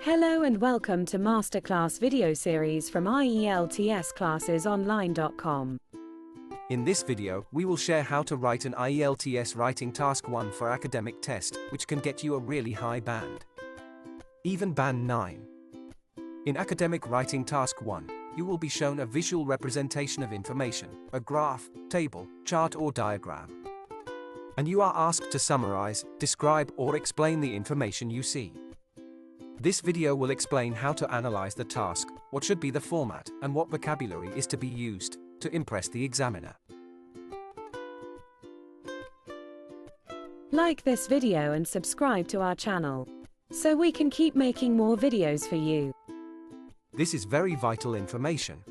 Hello and welcome to Masterclass video series from ieltsclassesonline.com. In this video, we will share how to write an IELTS Writing Task 1 for academic test, which can get you a really high band. Even band 9. In Academic Writing Task 1, you will be shown a visual representation of information, a graph, table, chart or diagram. And you are asked to summarize, describe or explain the information you see. This video will explain how to analyze the task, what should be the format, and what vocabulary is to be used to impress the examiner. Like this video and subscribe to our channel, so we can keep making more videos for you. This is very vital information.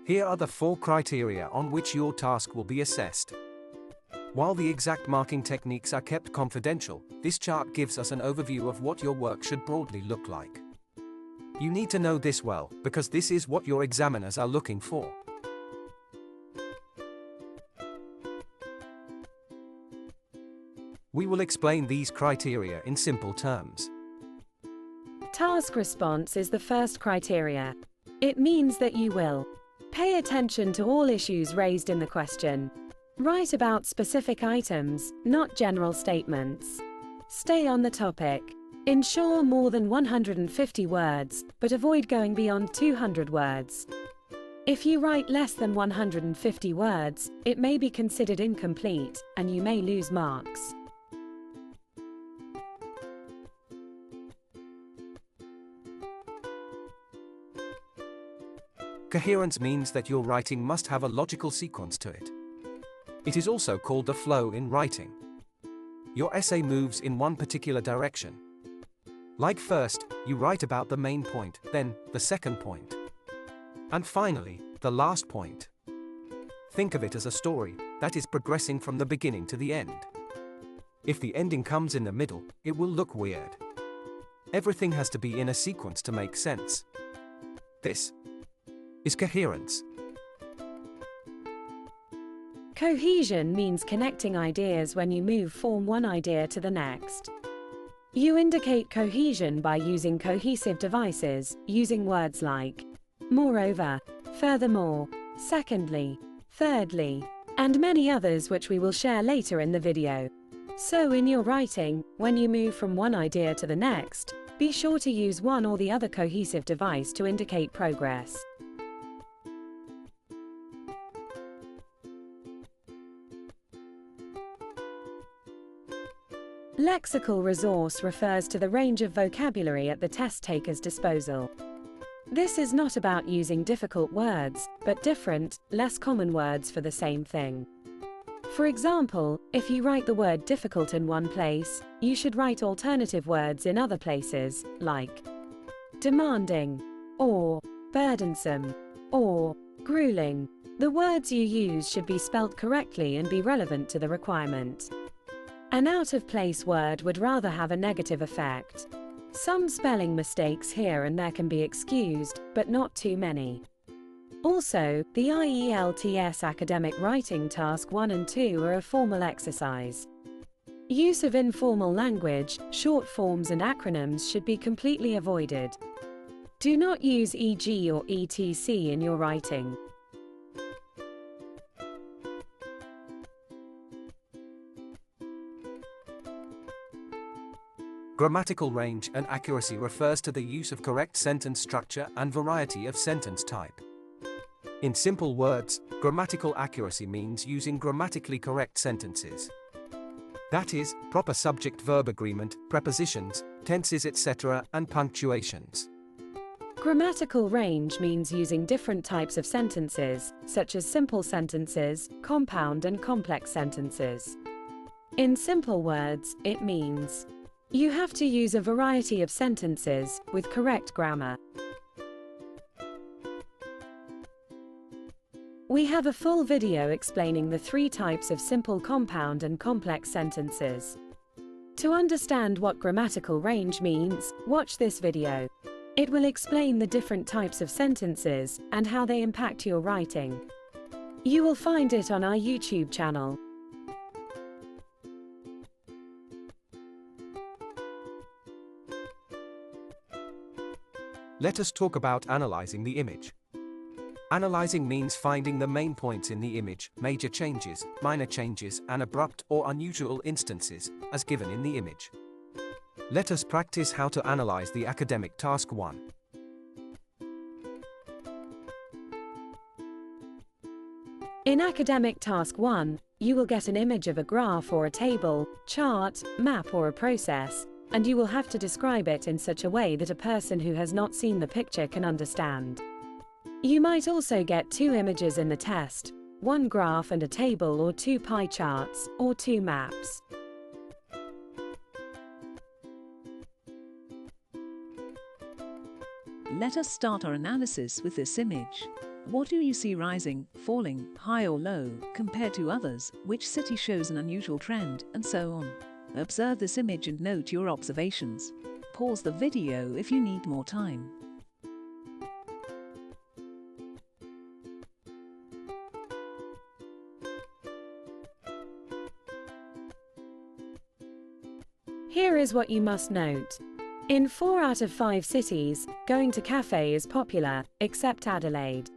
Here are the 4 criteria on which your task will be assessed. While the exact marking techniques are kept confidential, this chart gives us an overview of what your work should broadly look like. You need to know this well, because this is what your examiners are looking for. We will explain these criteria in simple terms. Task response is the first criteria. It means that you will pay attention to all issues raised in the question. Write about specific items, not general statements. Stay on the topic. Ensure more than 150 words, but avoid going beyond 200 words. If you write less than 150 words, it may be considered incomplete, and you may lose marks. Coherence means that your writing must have a logical sequence to it. It is also called the flow in writing. Your essay moves in one particular direction. Like first, you write about the main point, then, the second point. And finally, the last point. Think of it as a story that is progressing from the beginning to the end. If the ending comes in the middle, it will look weird. Everything has to be in a sequence to make sense. This is coherence. Cohesion means connecting ideas when you move from one idea to the next. You indicate cohesion by using cohesive devices, using words like moreover, furthermore, secondly, thirdly, and many others which we will share later in the video. So in your writing, when you move from one idea to the next, be sure to use one or the other cohesive device to indicate progress. Lexical resource refers to the range of vocabulary at the test taker's disposal. This is not about using difficult words, but different, less common words for the same thing. For example, if you write the word difficult in one place, you should write alternative words in other places, like demanding, or burdensome, or grueling. The words you use should be spelt correctly and be relevant to the requirement. An out-of-place word would rather have a negative effect. Some spelling mistakes here and there can be excused, but not too many. Also, the IELTS Academic Writing Task 1 and 2 are a formal exercise. Use of informal language, short forms and acronyms should be completely avoided. Do not use EG or ETC in your writing. Grammatical range and accuracy refers to the use of correct sentence structure and variety of sentence type. In simple words, grammatical accuracy means using grammatically correct sentences. That is, proper subject-verb agreement, prepositions, tenses etc., and punctuations. Grammatical range means using different types of sentences, such as simple sentences, compound and complex sentences. In simple words, it means you have to use a variety of sentences with correct grammar. We have a full video explaining the 3 types of simple, compound and complex sentences. To understand what grammatical range means, watch this video. It will explain the different types of sentences and how they impact your writing. You will find it on our YouTube channel. Let us talk about analyzing the image. Analyzing means finding the main points in the image, major changes, minor changes, and abrupt or unusual instances, as given in the image. Let us practice how to analyze the academic task 1. In academic task 1, you will get an image of a graph or a table, chart, map or a process, and you will have to describe it in such a way that a person who has not seen the picture can understand. You might also get 2 images in the test, 1 graph and a table, or 2 pie charts, or 2 maps. Let us start our analysis with this image. What do you see rising, falling, high or low, compared to others, which city shows an unusual trend, and so on? Observe this image and note your observations. Pause the video if you need more time. Here is what you must note. In 4 out of 5 cities, going to cafe is popular, except Adelaide.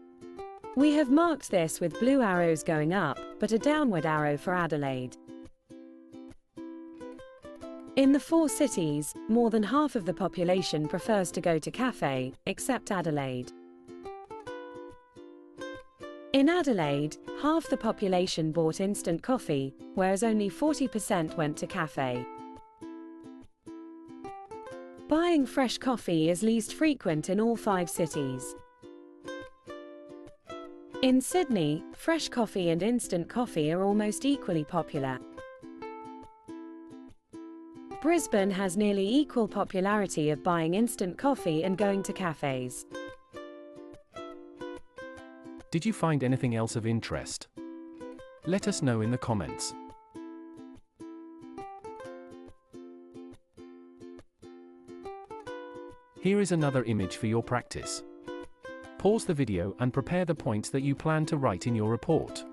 We have marked this with blue arrows going up, but a downward arrow for Adelaide. In the 4 cities, more than half of the population prefers to go to cafe, except Adelaide. In Adelaide, half the population bought instant coffee, whereas only 40% went to cafe. Buying fresh coffee is least frequent in all 5 cities. In Sydney, fresh coffee and instant coffee are almost equally popular. Brisbane has nearly equal popularity of buying instant coffee and going to cafes. Did you find anything else of interest? Let us know in the comments. Here is another image for your practice. Pause the video and prepare the points that you plan to write in your report.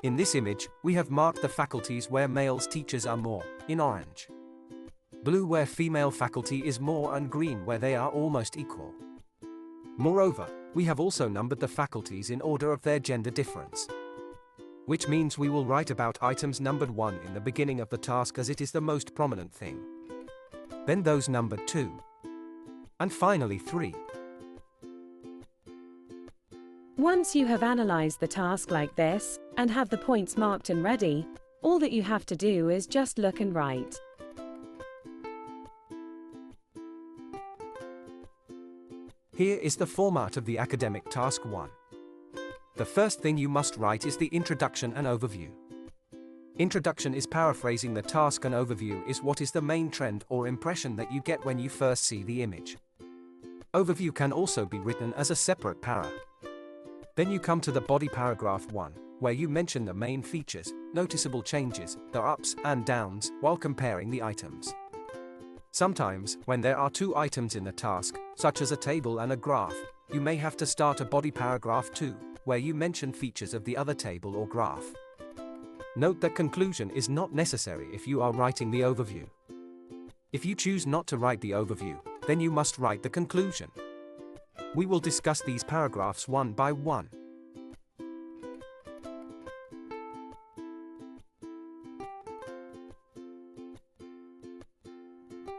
In this image, we have marked the faculties where males teachers are more, in orange. Blue where female faculty is more, and green where they are almost equal. Moreover, we have also numbered the faculties in order of their gender difference. Which means we will write about items numbered 1 in the beginning of the task, as it is the most prominent thing. Then those numbered 2. And finally 3. Once you have analyzed the task like this, and have the points marked and ready, all that you have to do is just look and write. Here is the format of the academic task 1. The first thing you must write is the introduction and overview. Introduction is paraphrasing the task, and overview is what is the main trend or impression that you get when you first see the image. Overview can also be written as a separate para. Then you come to the body paragraph 1, where you mention the main features, noticeable changes, the ups and downs, while comparing the items. Sometimes, when there are 2 items in the task, such as a table and a graph, you may have to start a body paragraph 2, where you mention features of the other table or graph. Note that conclusion is not necessary if you are writing the overview. If you choose not to write the overview, then you must write the conclusion. We will discuss these paragraphs one by one.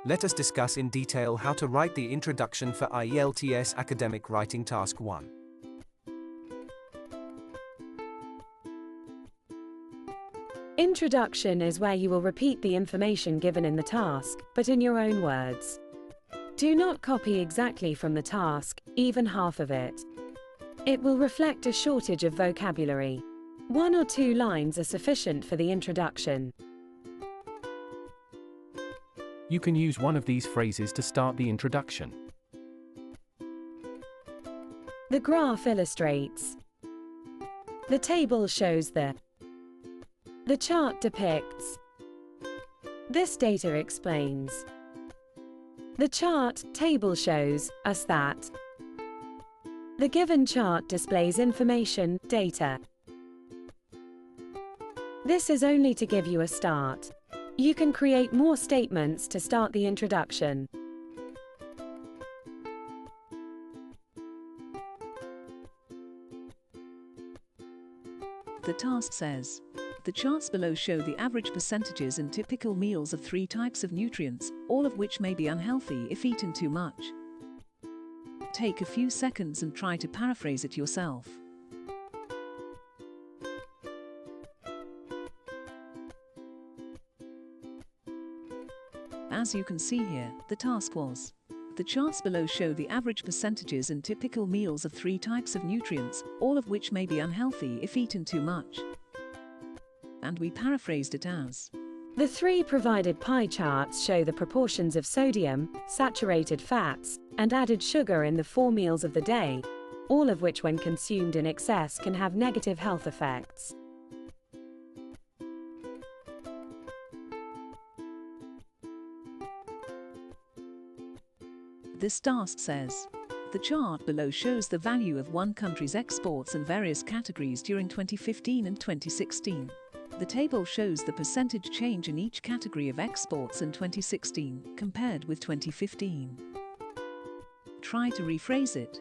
Let us discuss in detail how to write the introduction for IELTS Academic Writing Task 1. Introduction is where you will repeat the information given in the task, but in your own words. Do not copy exactly from the task, even half of it. It will reflect a shortage of vocabulary. 1 or 2 lines are sufficient for the introduction. You can use one of these phrases to start the introduction. The graph illustrates. The table shows the chart depicts. This data explains. The chart table shows us that. The given chart displays information, data. This is only to give you a start. You can create more statements to start the introduction. The task says, the charts below show the average percentages in typical meals of 3 types of nutrients, all of which may be unhealthy if eaten too much. Take a few seconds and try to paraphrase it yourself. As you can see here, the task was, the charts below show the average percentages in typical meals of 3 types of nutrients, all of which may be unhealthy if eaten too much. And we paraphrased it as, The 3 provided pie charts show the proportions of sodium, saturated fats, and added sugar in the 4 meals of the day, all of which when consumed in excess can have negative health effects. This task says, the chart below shows the value of one country's exports in various categories during 2015 and 2016. The table shows the percentage change in each category of exports in 2016 compared with 2015. Try to rephrase it.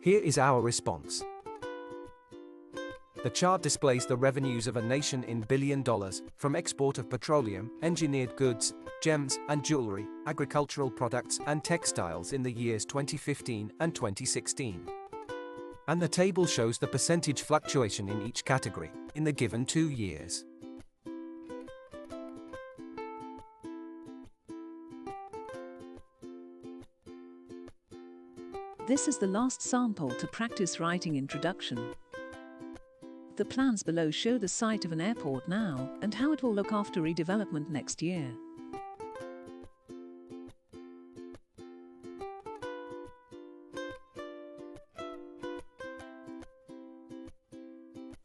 Here is our response. The chart displays the revenues of a nation in $1 billion from export of petroleum, engineered goods, gems and jewelry, agricultural products and textiles in the years 2015 and 2016. And the table shows the percentage fluctuation in each category in the given 2 years. This is the last sample to practice writing introduction. The plans below show the site of an airport now and how it will look after redevelopment next year.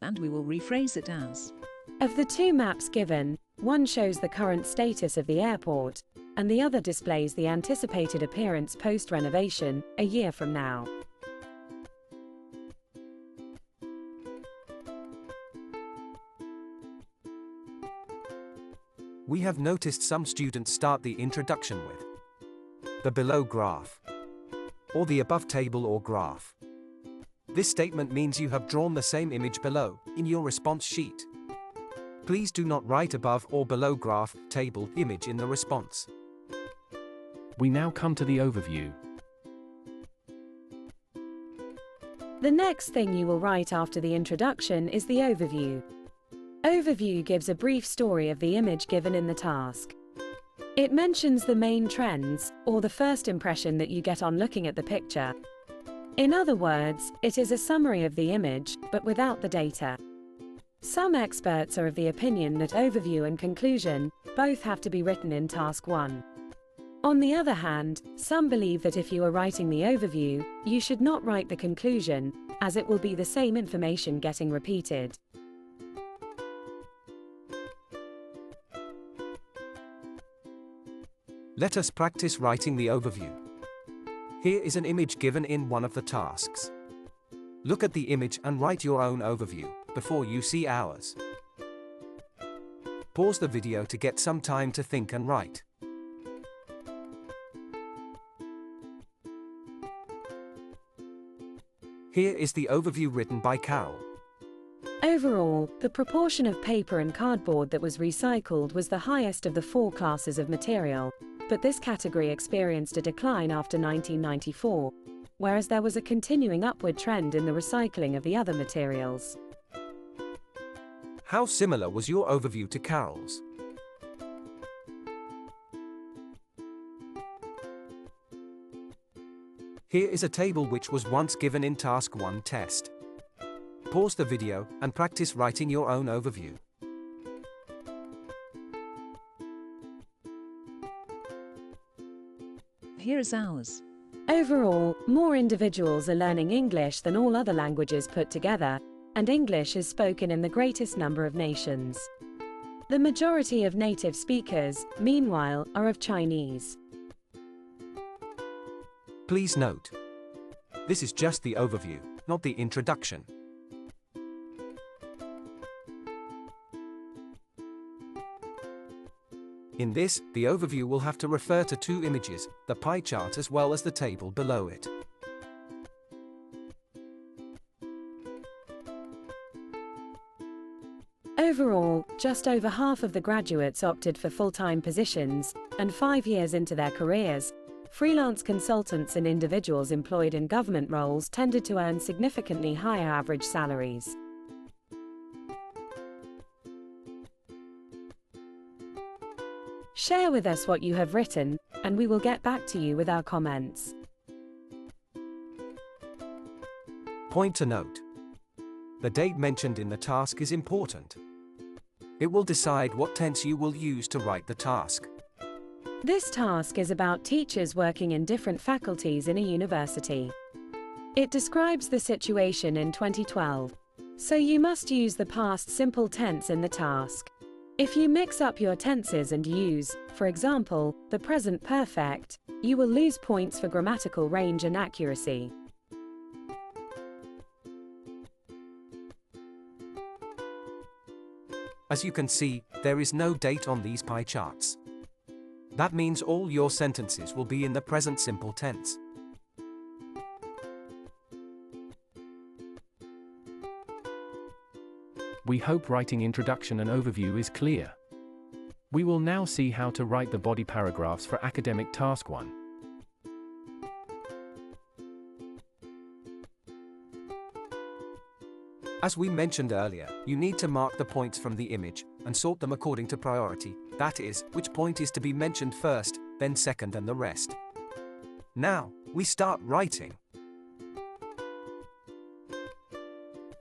And we will rephrase it as, Of the 2 maps given, one shows the current status of the airport, and the other displays the anticipated appearance post-renovation, a year from now. We have noticed some students start the introduction with the below graph, or the above table or graph. This statement means you have drawn the same image below, in your response sheet. Please do not write above or below graph, table, image in the response. We now come to the overview. The next thing you will write after the introduction is the overview. Overview gives a brief story of the image given in the task. It mentions the main trends, or the first impression that you get on looking at the picture. In other words, it is a summary of the image, but without the data. Some experts are of the opinion that overview and conclusion both have to be written in Task 1. On the other hand, some believe that if you are writing the overview, you should not write the conclusion, as it will be the same information getting repeated. Let us practice writing the overview. Here is an image given in one of the tasks. Look at the image and write your own overview before you see ours. Pause the video to get some time to think and write. Here is the overview written by Carol. Overall, the proportion of paper and cardboard that was recycled was the highest of the 4 classes of material, but this category experienced a decline after 1994, whereas there was a continuing upward trend in the recycling of the other materials. How similar was your overview to Carol's? Here is a table which was once given in Task 1 test. Pause the video and practice writing your own overview. here is ours. Overall, more individuals are learning English than all other languages put together, and English is spoken in the greatest number of nations. The majority of native speakers, meanwhile, are of Chinese. Please note, This is just the overview, not the introduction. In this, the overview will have to refer to two images, the pie chart as well as the table below it. Overall, just over half of the graduates opted for full-time positions, and 5 years into their careers, freelance consultants and individuals employed in government roles tended to earn significantly higher average salaries. Share with us what you have written, and we will get back to you with our comments. Point to note: the date mentioned in the task is important. It will decide what tense you will use to write the task. This task is about teachers working in different faculties in a university. It describes the situation in 2012, so you must use the past simple tense in the task. If you mix up your tenses and use, for example, the present perfect, you will lose points for grammatical range and accuracy. As you can see, there is no date on these pie charts. That means all your sentences will be in the present simple tense. We hope writing introduction and overview is clear. We will now see how to write the body paragraphs for academic task 1. As we mentioned earlier, you need to mark the points from the image and sort them according to priority, that is, which point is to be mentioned first, then second and the rest. Now, we start writing.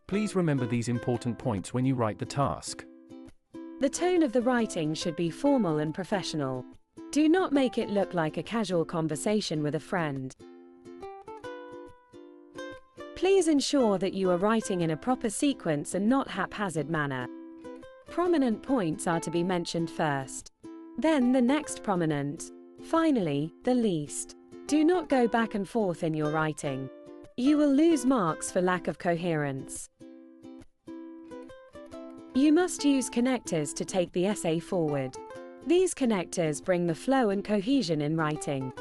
Please remember these important points when you write the task. The tone of the writing should be formal and professional. Do not make it look like a casual conversation with a friend. Please ensure that you are writing in a proper sequence and not haphazard manner. Prominent points are to be mentioned first. Then the next prominent. Finally, the least. Do not go back and forth in your writing. You will lose marks for lack of coherence. You must use connectors to take the essay forward. These connectors bring the flow and cohesion in writing.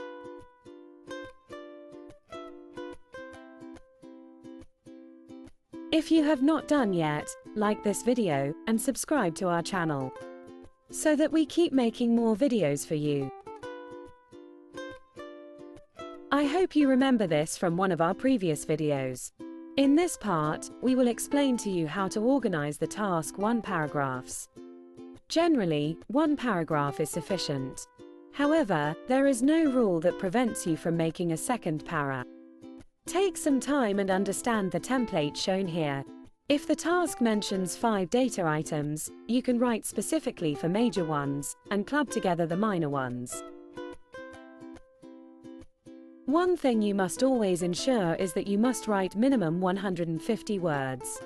If you have not done yet, like this video and subscribe to our channel, so that we keep making more videos for you. I hope you remember this from one of our previous videos. In this part, we will explain to you how to organize the task 1 paragraphs. Generally, 1 paragraph is sufficient. However, there is no rule that prevents you from making a second para. Take some time and understand the template shown here. If the task mentions 5 data items, you can write specifically for major ones, and club together the minor ones. One thing you must always ensure is that you must write minimum 150 words.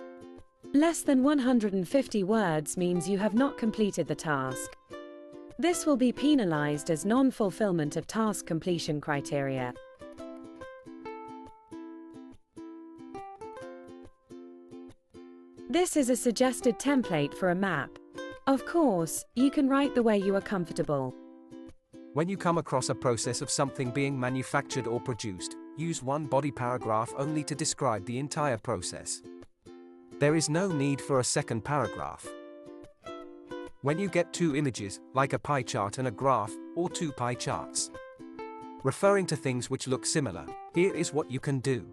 Less than 150 words means you have not completed the task. This will be penalized as non-fulfillment of task completion criteria. This is a suggested template for a map. Of course, you can write the way you are comfortable. When you come across a process of something being manufactured or produced, use 1 body paragraph only to describe the entire process. There is no need for a second paragraph. When you get 2 images, like a pie chart and a graph, or 2 pie charts, referring to things which look similar, here is what you can do.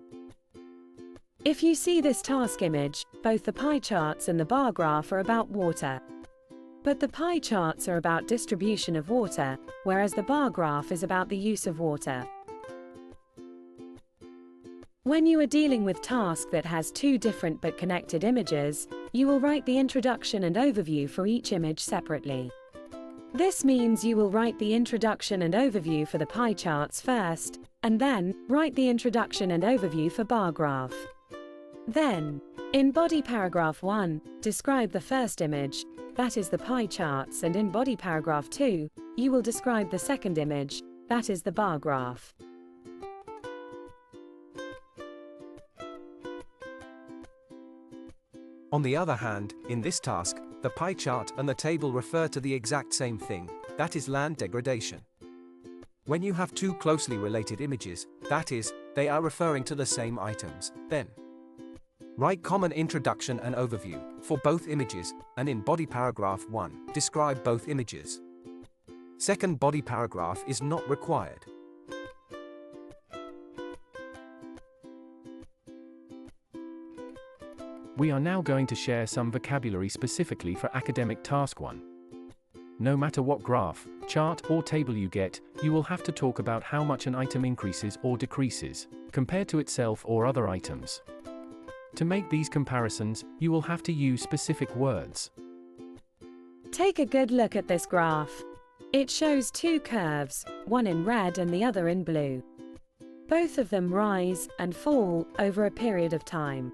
If you see this task image, both the pie charts and the bar graph are about water. But the pie charts are about distribution of water, whereas the bar graph is about the use of water. When you are dealing with task that has 2 different but connected images, you will write the introduction and overview for each image separately. This means you will write the introduction and overview for the pie charts first, and then write the introduction and overview for bar graph. Then, in body paragraph 1, describe the first image, that is the pie charts, and in body paragraph 2, you will describe the second image, that is the bar graph. On the other hand, in this task, the pie chart and the table refer to the exact same thing, that is land degradation. When you have two closely related images, that is, they are referring to the same items, then write common introduction and overview for both images, and in body paragraph 1, describe both images. Second body paragraph is not required. We are now going to share some vocabulary specifically for academic task 1. No matter what graph, chart, or table you get, you will have to talk about how much an item increases or decreases, compared to itself or other items. To make these comparisons, you will have to use specific words. Take a good look at this graph. It shows two curves, one in red and the other in blue. Both of them rise and fall over a period of time.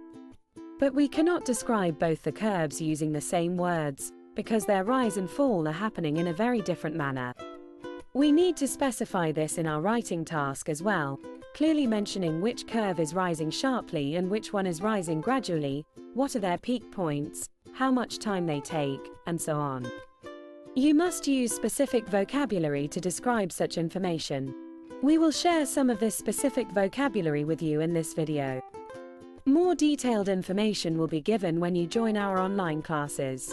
But we cannot describe both the curves using the same words, because their rise and fall are happening in a very different manner. We need to specify this in our writing task as well, clearly mentioning which curve is rising sharply and which one is rising gradually, what are their peak points, how much time they take, and so on. You must use specific vocabulary to describe such information. We will share some of this specific vocabulary with you in this video. More detailed information will be given when you join our online classes.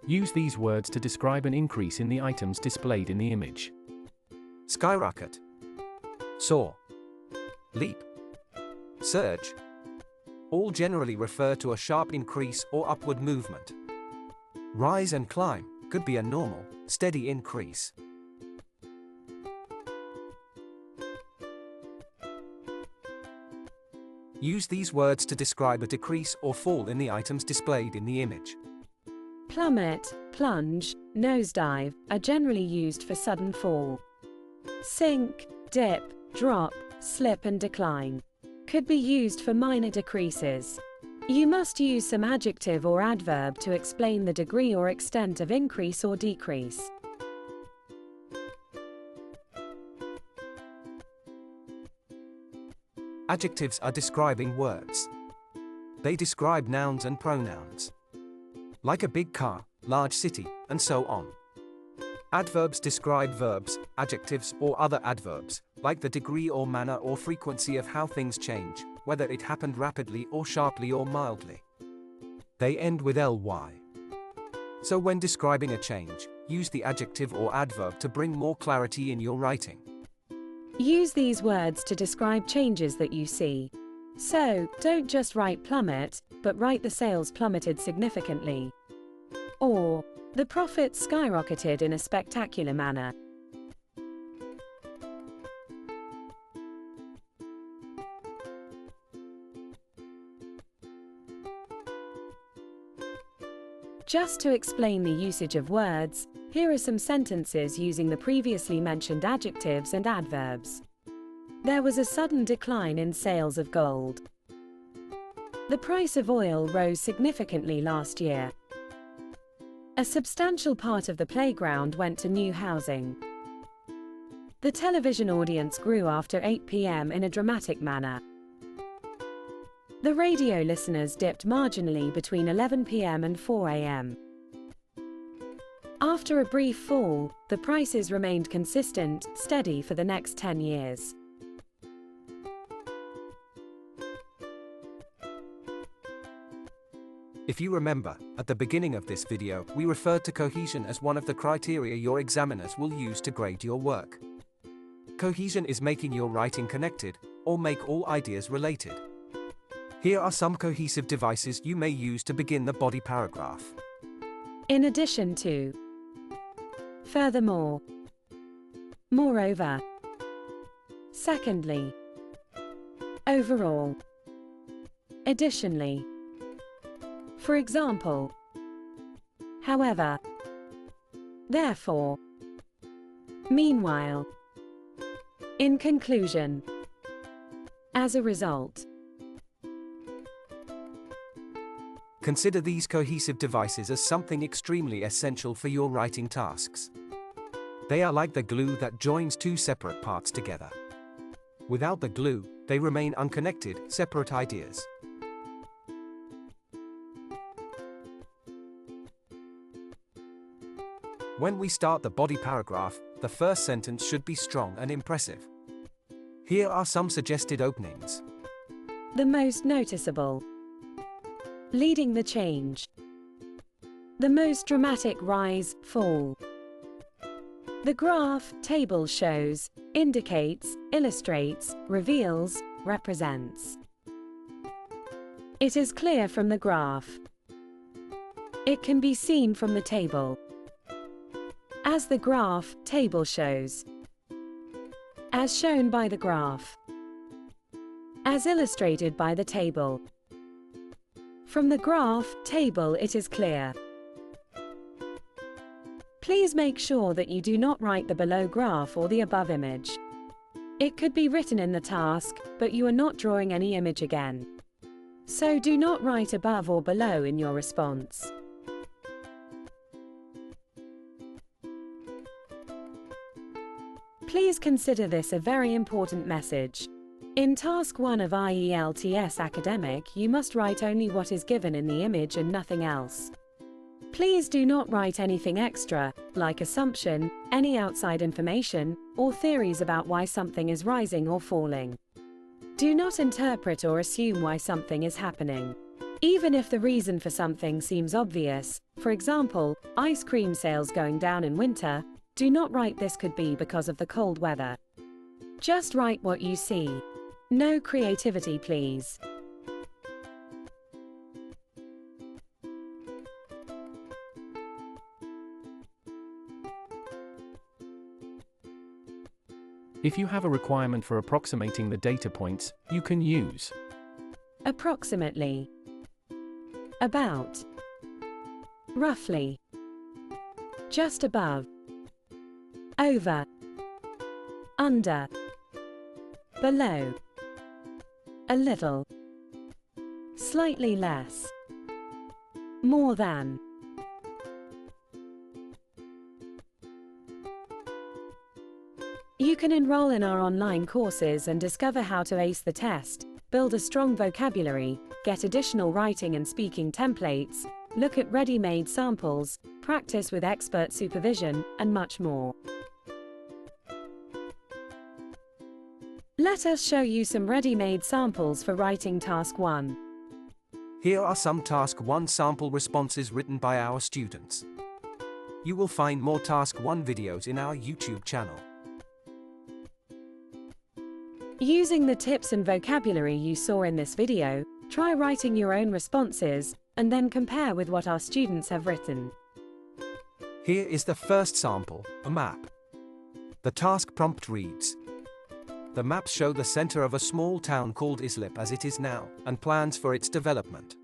Use these words to describe an increase in the items displayed in the image. Skyrocket, soar, leap, surge. All generally refer to a sharp increase or upward movement. Rise and climb could be a normal, steady increase. Use these words to describe a decrease or fall in the items displayed in the image. Plummet, plunge, nosedive are generally used for sudden fall. Sink, dip, drop, slip and decline could be used for minor decreases. You must use some adjective or adverb to explain the degree or extent of increase or decrease. Adjectives are describing words. They describe nouns and pronouns, like a big car, large city, and so on. Adverbs describe verbs, adjectives, or other adverbs, like the degree or manner or frequency of how things change, whether it happened rapidly or sharply or mildly. They end with ly. So when describing a change, use the adjective or adverb to bring more clarity in your writing. Use these words to describe changes that you see. So, don't just write plummet, but write the sales plummeted significantly. Or, the profits skyrocketed in a spectacular manner. Just to explain the usage of words, here are some sentences using the previously mentioned adjectives and adverbs. There was a sudden decline in sales of gold. The price of oil rose significantly last year. A substantial part of the playground went to new housing. The television audience grew after 8 p.m. in a dramatic manner. The radio listeners dipped marginally between 11 p.m. and 4 a.m. After a brief fall, the prices remained consistent, steady for the next 10 years. If you remember, at the beginning of this video, we referred to cohesion as one of the criteria your examiners will use to grade your work. Cohesion is making your writing connected, or make all ideas related. Here are some cohesive devices you may use to begin the body paragraph. In addition to, furthermore, moreover, secondly, overall, additionally. For example, however, therefore, meanwhile, in conclusion, as a result. Consider these cohesive devices as something extremely essential for your writing tasks. They are like the glue that joins two separate parts together. Without the glue, they remain unconnected, separate ideas. When we start the body paragraph, the first sentence should be strong and impressive. Here are some suggested openings. The most noticeable. Leading the change. The most dramatic rise, fall. The graph, table shows, indicates, illustrates, reveals, represents. It is clear from the graph. It can be seen from the table. As the graph, table shows. As shown by the graph. As illustrated by the table. From the graph, table it is clear. Please make sure that you do not write the below graph or the above image. It could be written in the task, but you are not drawing any image again. So do not write above or below in your response. Please consider this a very important message. In Task 1 of IELTS Academic, you must write only what is given in the image and nothing else. Please do not write anything extra, like assumption, any outside information, or theories about why something is rising or falling. Do not interpret or assume why something is happening. Even if the reason for something seems obvious, for example, ice cream sales going down in winter, do not write this could be because of the cold weather. Just write what you see. No creativity, please. If you have a requirement for approximating the data points, you can use approximately, about, roughly, just above, over, under, below, a little, slightly less, more than. You can enroll in our online courses and discover how to ace the test, build a strong vocabulary, get additional writing and speaking templates, look at ready-made samples, practice with expert supervision, and much more. Let us show you some ready-made samples for writing Task 1. Here are some Task 1 sample responses written by our students. You will find more Task 1 videos in our YouTube channel. Using the tips and vocabulary you saw in this video, try writing your own responses, and then compare with what our students have written. Here is the first sample, a map. The task prompt reads: the maps show the center of a small town called Islip as it is now, and plans for its development.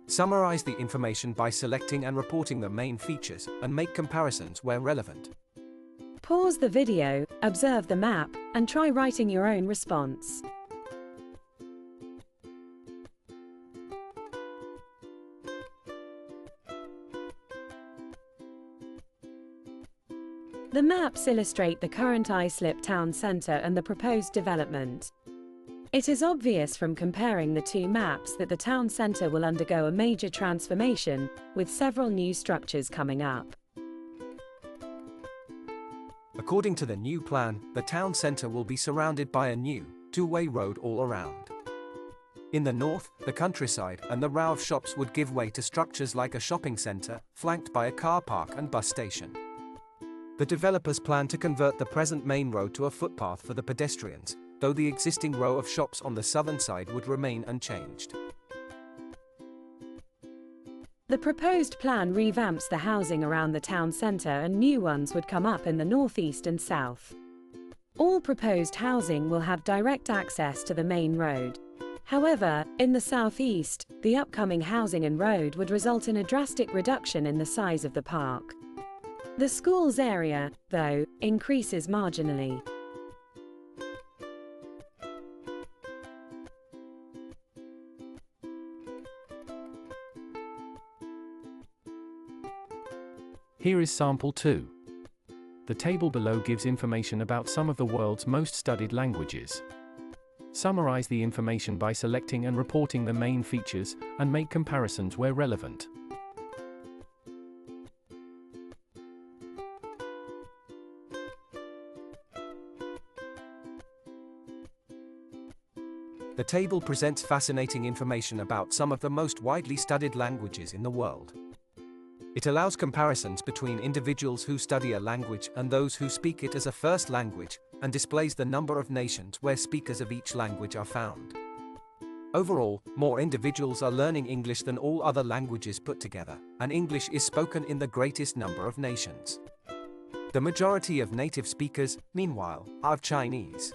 Summarize the information by selecting and reporting the main features, and make comparisons where relevant. Pause the video, observe the map, and try writing your own response. The maps illustrate the current Islip town center and the proposed development. It is obvious from comparing the two maps that the town center will undergo a major transformation, with several new structures coming up. According to the new plan, the town center will be surrounded by a new, two-way road all around. In the north, the countryside and the row of shops would give way to structures like a shopping center, flanked by a car park and bus station. The developers plan to convert the present main road to a footpath for the pedestrians, though the existing row of shops on the southern side would remain unchanged. The proposed plan revamps the housing around the town center and new ones would come up in the northeast and south. All proposed housing will have direct access to the main road. However, in the southeast, the upcoming housing and road would result in a drastic reduction in the size of the park. The school's area, though, increases marginally. Here is sample 2. The table below gives information about some of the world's most studied languages. Summarize the information by selecting and reporting the main features, and make comparisons where relevant. The table presents fascinating information about some of the most widely studied languages in the world. It allows comparisons between individuals who study a language and those who speak it as a first language, and displays the number of nations where speakers of each language are found. Overall, more individuals are learning English than all other languages put together, and English is spoken in the greatest number of nations. The majority of native speakers, meanwhile, are of Chinese.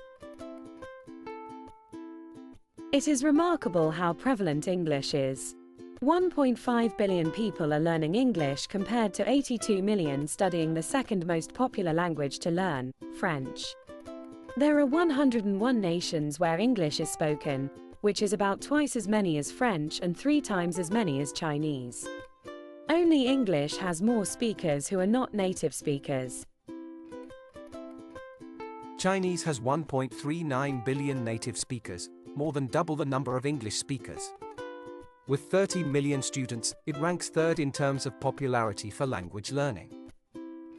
It is remarkable how prevalent English is. 1.5 billion people are learning English compared to 82 million studying the second most popular language to learn, French. There are 101 nations where English is spoken, which is about twice as many as French and 3 times as many as Chinese. Only English has more speakers who are not native speakers. Chinese has 1.39 billion native speakers, more than double the number of English speakers. With 30 million students, it ranks third in terms of popularity for language learning.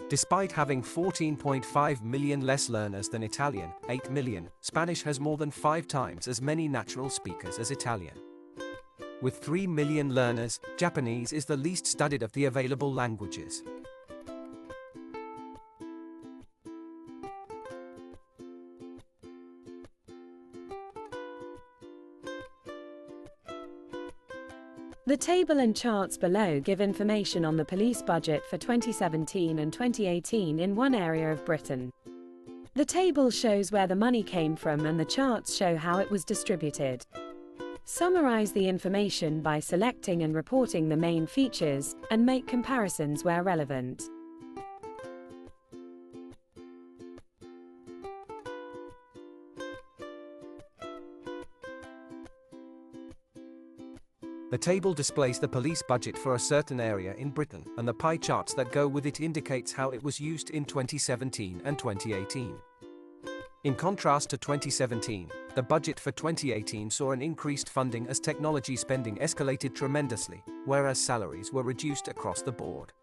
Despite having 14.5 million less learners than Italian, 8 million, Spanish has more than 5 times as many natural speakers as Italian. With 3 million learners, Japanese is the least studied of the available languages. The table and charts below give information on the police budget for 2017 and 2018 in one area of Britain. The table shows where the money came from and the charts show how it was distributed. Summarize the information by selecting and reporting the main features, and make comparisons where relevant. The table displays the police budget for a certain area in Britain, and the pie charts that go with it indicates how it was used in 2017 and 2018. In contrast to 2017, the budget for 2018 saw an increased funding as technology spending escalated tremendously, whereas salaries were reduced across the board.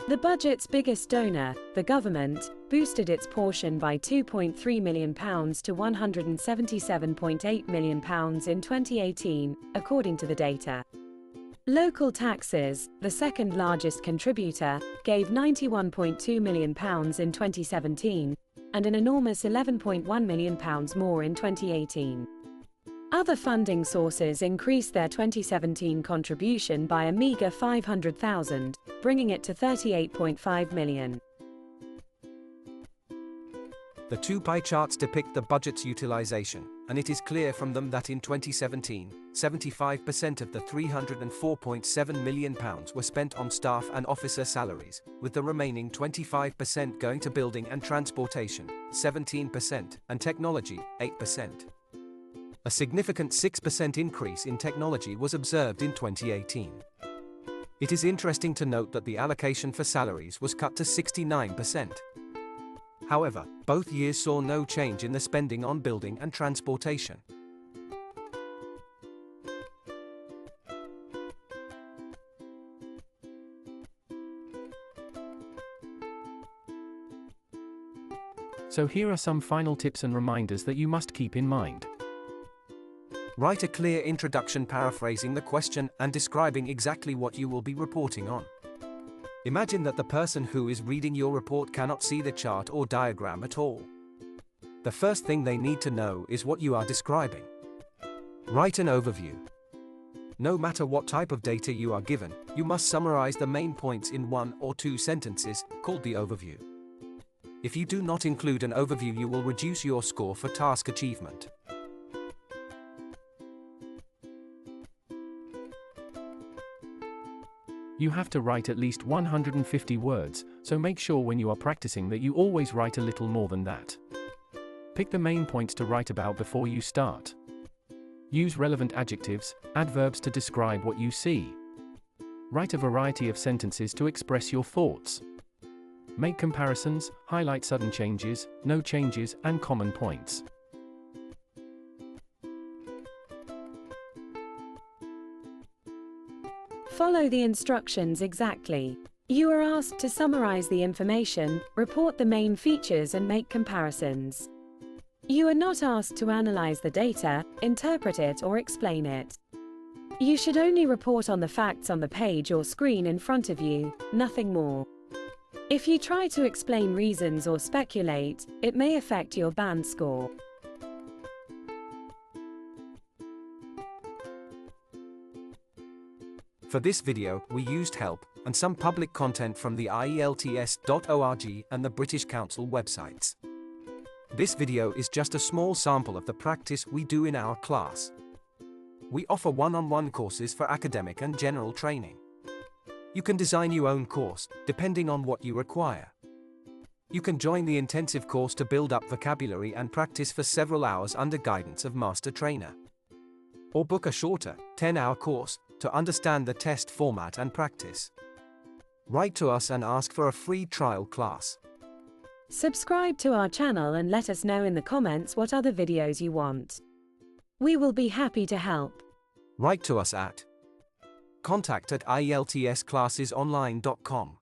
The budget's biggest donor, the government, boosted its portion by £2.3 million to £177.8 million in 2018, according to the data. Local taxes, the second largest contributor, gave £91.2 million in 2017, and an enormous £11.1 million more in 2018. Other funding sources increased their 2017 contribution by a meager £500,000, bringing it to £38.5 million. The 2 pie charts depict the budget's utilization, and it is clear from them that in 2017, 75% of the £304.7 million were spent on staff and officer salaries, with the remaining 25% going to building and transportation, 17%, and technology, 8%. A significant 6% increase in technology was observed in 2018. It is interesting to note that the allocation for salaries was cut to 69%. However, both years saw no change in the spending on building and transportation. So here are some final tips and reminders that you must keep in mind. Write a clear introduction paraphrasing the question and describing exactly what you will be reporting on. Imagine that the person who is reading your report cannot see the chart or diagram at all. The first thing they need to know is what you are describing. Write an overview. No matter what type of data you are given, you must summarize the main points in 1 or 2 sentences, called the overview. If you do not include an overview, you will reduce your score for task achievement. You have to write at least 150 words, so make sure when you are practicing that you always write a little more than that. Pick the main points to write about before you start. Use relevant adjectives, adverbs to describe what you see. Write a variety of sentences to express your thoughts. Make comparisons, highlight sudden changes, no changes, and common points. Follow the instructions exactly. You are asked to summarize the information, report the main features, and make comparisons. You are not asked to analyze the data, interpret it, or explain it. You should only report on the facts on the page or screen in front of you, nothing more. If you try to explain reasons or speculate, it may affect your band score. For this video, we used help and some public content from the ielts.org and the British Council websites. This video is just a small sample of the practice we do in our class. We offer one-on-one courses for academic and general training. You can design your own course, depending on what you require. You can join the intensive course to build up vocabulary and practice for several hours under guidance of Master Trainer. Or book a shorter, 10-hour course to understand the test format and practice. Write to us and ask for a free trial class. Subscribe to our channel and let us know in the comments what other videos you want. We will be happy to help. Write to us at contact@ieltsclassesonline.com.